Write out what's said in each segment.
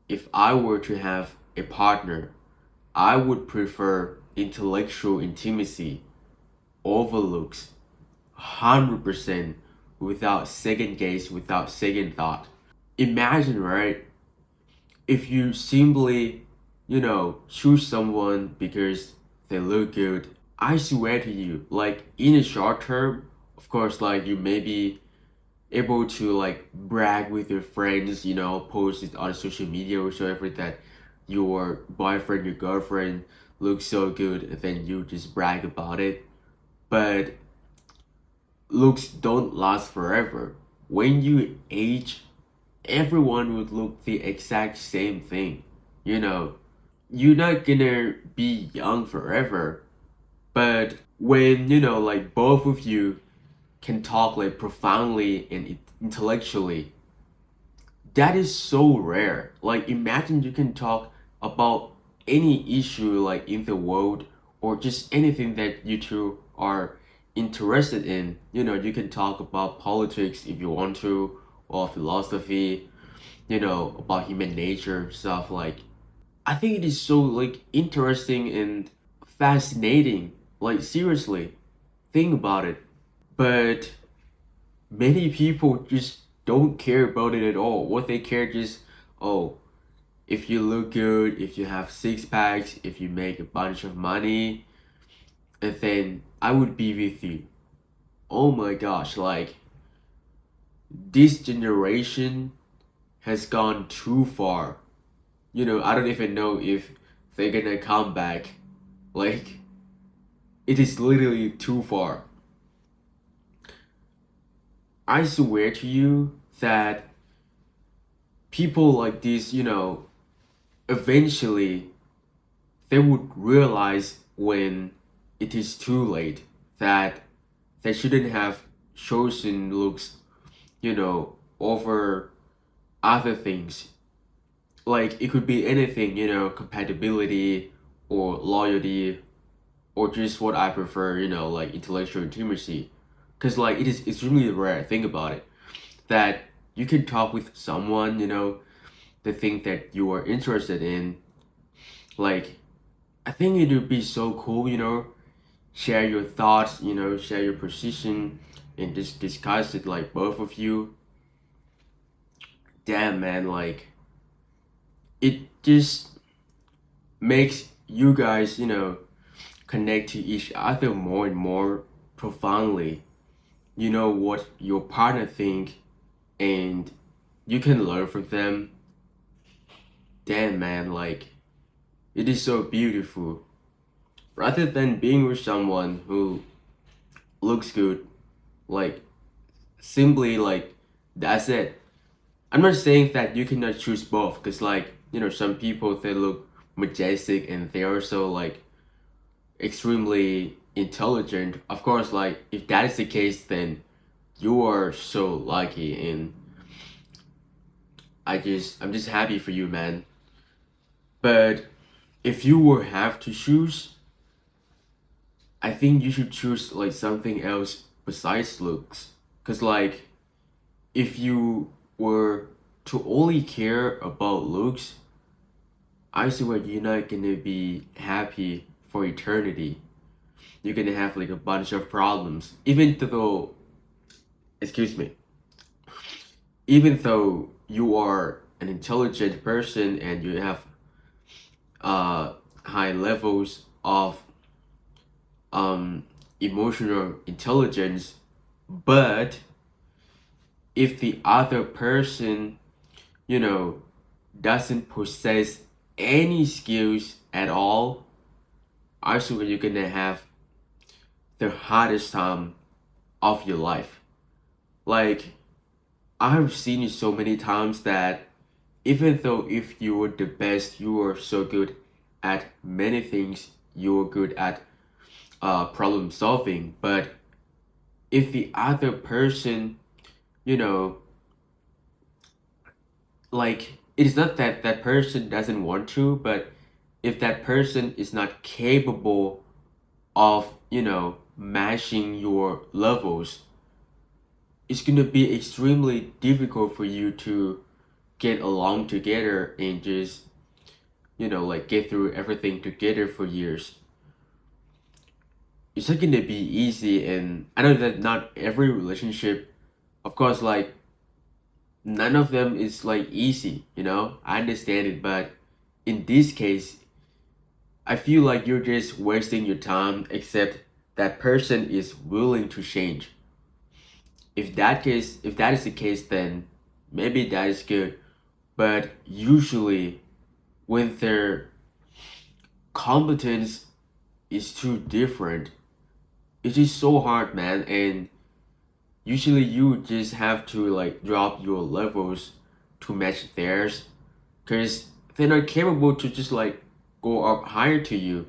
if I were to have a partner, I would prefer intellectual intimacy over looks 100% without second guess, without second thought. Imagine, right? If you simply, choose someone because they look good, I swear to you, like in a short term, of course, like you may be able to like brag with your friends, post it on social media or whatever that your boyfriend, your girlfriend looks so good, and then you just brag about it. But looks don't last forever. When you age, everyone would look the exact same thing. You know, you're not gonna be young forever, but when, like both of you can talk like profoundly and intellectually, that is so rare. Like imagine you can talk about any issue like in the world or just anything that you two are interested in. You can talk about politics if you want to, or philosophy, about human nature stuff. Like I think it is so like interesting and fascinating. Like seriously, think about it. But many people just don't care about it at all. What they care just, oh, if you look good, if you have six packs, if you make a bunch of money, and then I would be with you. Oh my gosh, like this generation has gone too far. I don't even know if they're gonna come back. Like it is literally too far. I swear to you that people like this, eventually they would realize when it is too late that they shouldn't have chosen looks, over other things. Like it could be anything, compatibility or loyalty or just what I prefer, like intellectual intimacy. Because like it is extremely rare, think about it, that you can talk with someone, the thing that you are interested in. Like I think it would be so cool, share your thoughts, share your position and just discuss it like both of you. Damn man, like it just makes you guys, connect to each other more and more profoundly. You know what your partner think and you can learn from them. Damn man, like it is so beautiful. Rather than being with someone who looks good, like simply like that's it. I'm not saying that you cannot choose both because like some people they look majestic and they also like extremely intelligent. Of course, like if that is the case, then you are so lucky, and I'm just happy for you, man. But if you were have to choose, I think you should choose like something else besides looks. Cause like if you were to only care about looks, I swear you're not gonna be happy for eternity. You're gonna have like a bunch of problems. Excuse me, even though you are an intelligent person and you have uh, high levels of emotional intelligence, but if the other person, you know, doesn't possess any skills at all, I swear you're gonna have the hardest time of your life. Like, I've seen it so many times that even though if you were the best, you were so good at many things, you were good at problem solving, but if the other person, you know, like it is not that that person doesn't want to, but if that person is not capable of, matching your levels, it's gonna be extremely difficult for you to get along together and just, like get through everything together for years. It's not gonna be easy, and I know that not every relationship, of course, like none of them is like easy. I understand it, but in this case, I feel like you're just wasting your time, except that person is willing to change. If that is the case, then maybe that is good. But usually, when their competence is too different, it is so hard, man. And usually, you just have to like drop your levels to match theirs, because they're not capable to just like go up higher to you.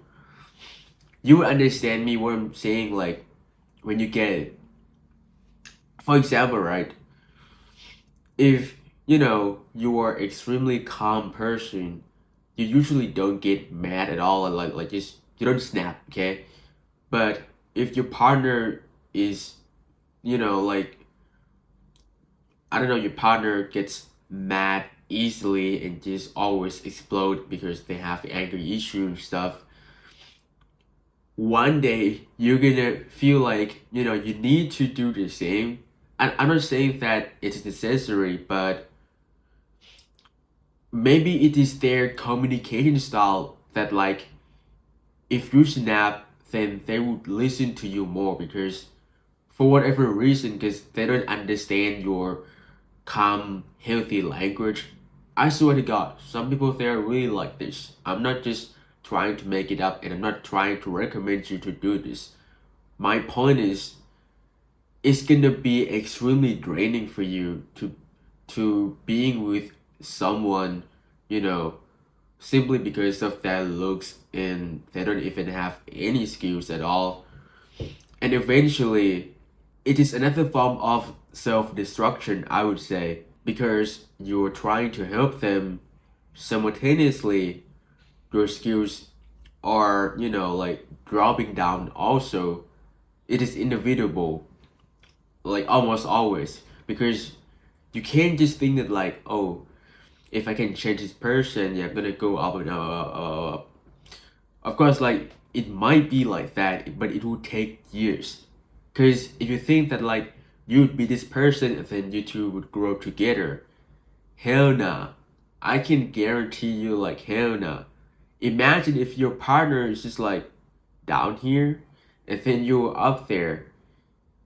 You understand me what I'm saying? Like when you get, for example, right? If you are extremely calm person, you usually don't get mad at all, and like just you don't snap, okay? But if your partner is, like I don't know, your partner gets mad easily and just always explode because they have anger issue and stuff. One day you're gonna feel like you need to do the same. I'm not saying that it's necessary, but maybe it is their communication style that like if you snap, then they would listen to you more because for whatever reason, because they don't understand your calm, healthy language. I swear to God, some people they are really like this. I'm not just trying to make it up, and I'm not trying to recommend you to do this. My point is, it's gonna be extremely draining for you to being with someone, you know, simply because of their looks and they don't even have any skills at all. And eventually, it is another form of self-destruction, I would say, because you're trying to help them simultaneously, your skills are, like dropping down also. It is inevitable, like almost always, because you can't just think that like, oh, if I can change this person, yeah, I'm gonna go up and up. Of course, like it might be like that, but it will take years. Because if you think that like you'd be this person and then you two would grow together, hell nah. I can guarantee you, like, hell nah. Imagine if your partner is just like down here and then you're up there.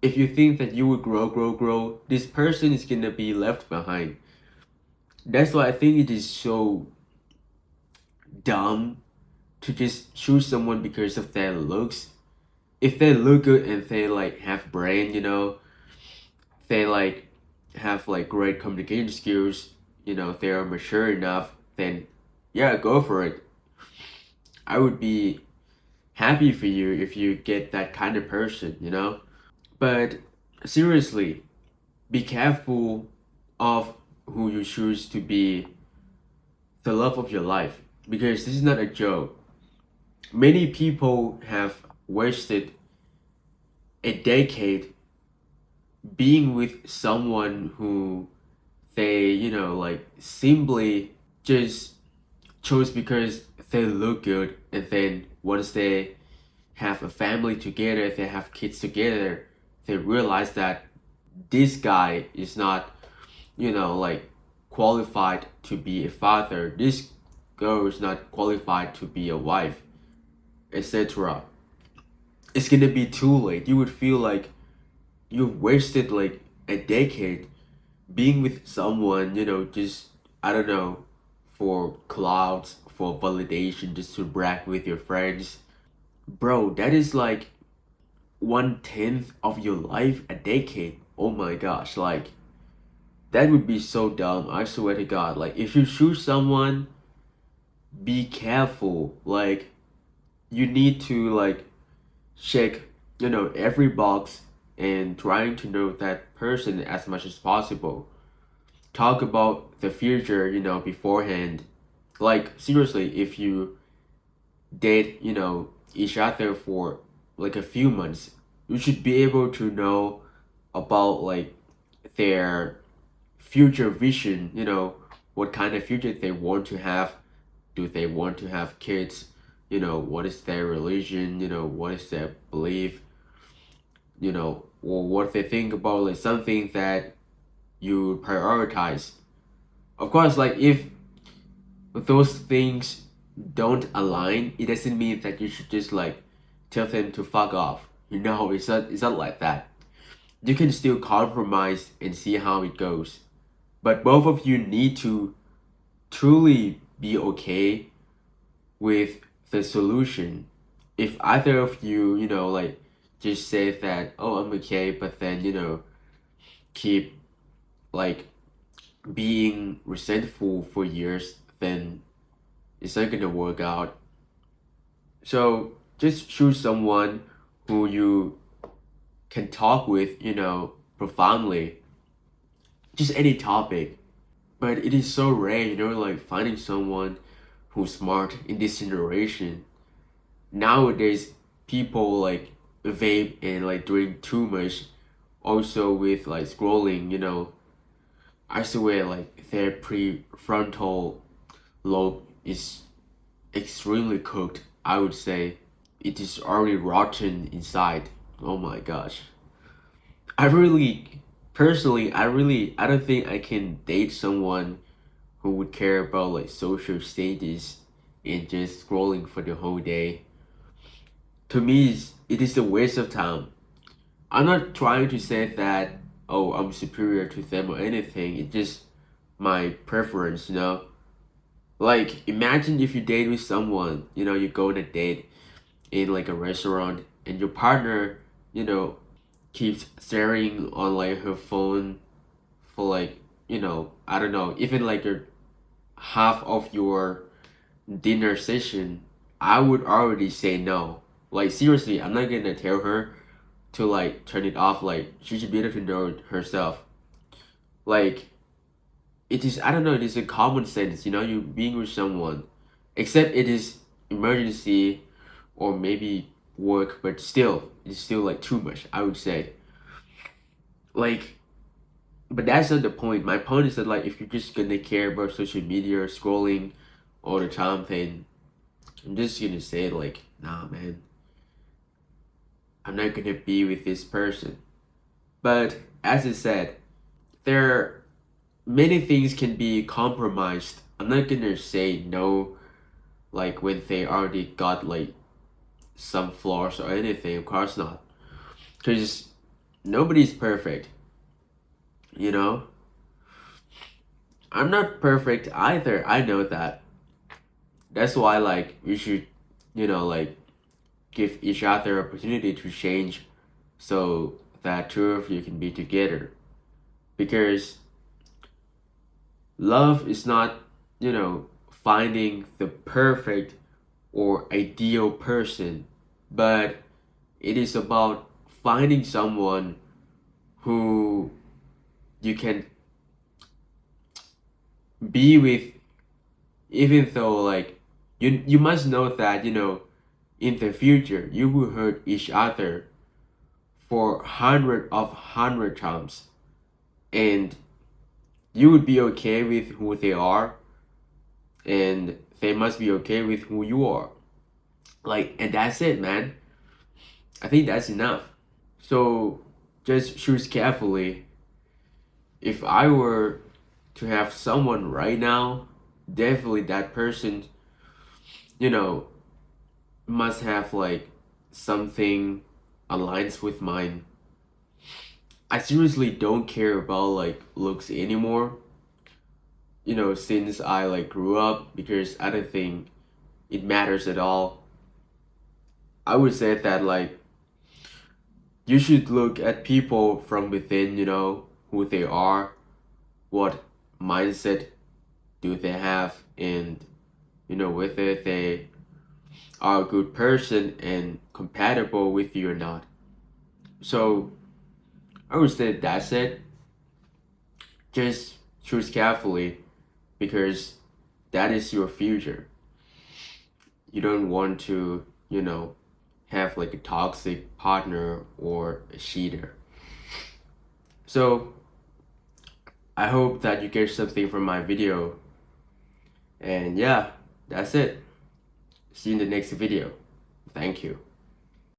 If you think that you would grow, this person is gonna be left behind. That's why I think it is so dumb to just choose someone because of their looks. If they look good and they like have brain, they like have like great communication skills, they are mature enough, then yeah, go for it. I would be happy for you if you get that kind of person. But seriously, be careful of who you choose to be the love of your life because this is not a joke. Many people have wasted a decade being with someone who they, like simply just chose because they look good, and then once they have a family together, they have kids together, they realize that this guy is not, like qualified to be a father. This girl is not qualified to be a wife, etc. It's gonna be too late. You would feel like you've wasted like a decade being with someone, just I don't know, for clouds, for validation, just to brag with your friends. Bro, that is like 1/10 of your life, a decade. Oh my gosh, like that would be so dumb. I swear to God. Like if you choose someone, be careful. Like you need to like check, every box and trying to know that person as much as possible. Talk about the future, beforehand. Like seriously, if you date, each other for like a few months, you should be able to know about like their future vision, what kind of future they want to have. Do they want to have kids? What is their religion? What is their belief? Or what they think about like something that you prioritize. Of course, like if those things don't align, it doesn't mean that you should just like tell them to fuck off. It's not like that. You can still compromise and see how it goes. But both of you need to truly be okay with the solution. If either of you, like just say that, oh, I'm okay, but then, keep like being resentful for years, then it's not gonna work out. So just choose someone who you can talk with, profoundly, just any topic. But it is so rare, like finding someone who's smart in this generation. Nowadays, people like vape and like doing too much. Also with like scrolling, I swear like their prefrontal lobe is extremely cooked. I would say it is already rotten inside. Oh my gosh. I really, personally, I don't think I can date someone who would care about like social status and just scrolling for the whole day. To me, it is a waste of time. I'm not trying to say that, oh, I'm superior to them or anything. It's just my preference. Like, imagine if you date with someone, you go on a date in like a restaurant and your partner, you know, keeps staring on like her phone for like, I don't know, even like your half of your dinner session. I would already say no. Like seriously, I'm not gonna tell her to like turn it off. Like she should be able to know it herself. Like it is, I don't know, it is a common sense, you being with someone. Except it is emergency or maybe work, but still, it's still like too much, I would say. Like, but that's not the point. My point is that like if you're just gonna care about social media or scrolling all the time, then I'm just gonna say like, nah man, I'm not gonna be with this person. But as I said, there many things can be compromised. I'm not gonna say no like when they already got like some flaws or anything, of course not. Because nobody's perfect, you know? I'm not perfect either. I know that. That's why like we should, like give each other opportunity to change so that two of you can be together. Because love is not, finding the perfect or ideal person, but it is about finding someone who you can be with, even though like you must know that in the future you will hurt each other for hundred times, and you would be okay with who they are, and they must be okay with who you are. Like, and that's it, man. I think that's enough. So just choose carefully. If I were to have someone right now, definitely that person, you know, must have like something aligns with mine. I seriously don't care about like looks anymore, since I like grew up, because I don't think it matters at all. I would say that like you should look at people from within, who they are, what mindset do they have, and whether they are a good person and compatible with you or not. So I would say that's it. Just choose carefully, because that is your future. You don't want to, have like a toxic partner or a cheater. So I hope that you get something from my video. And yeah, that's it. See you in the next video. Thank you.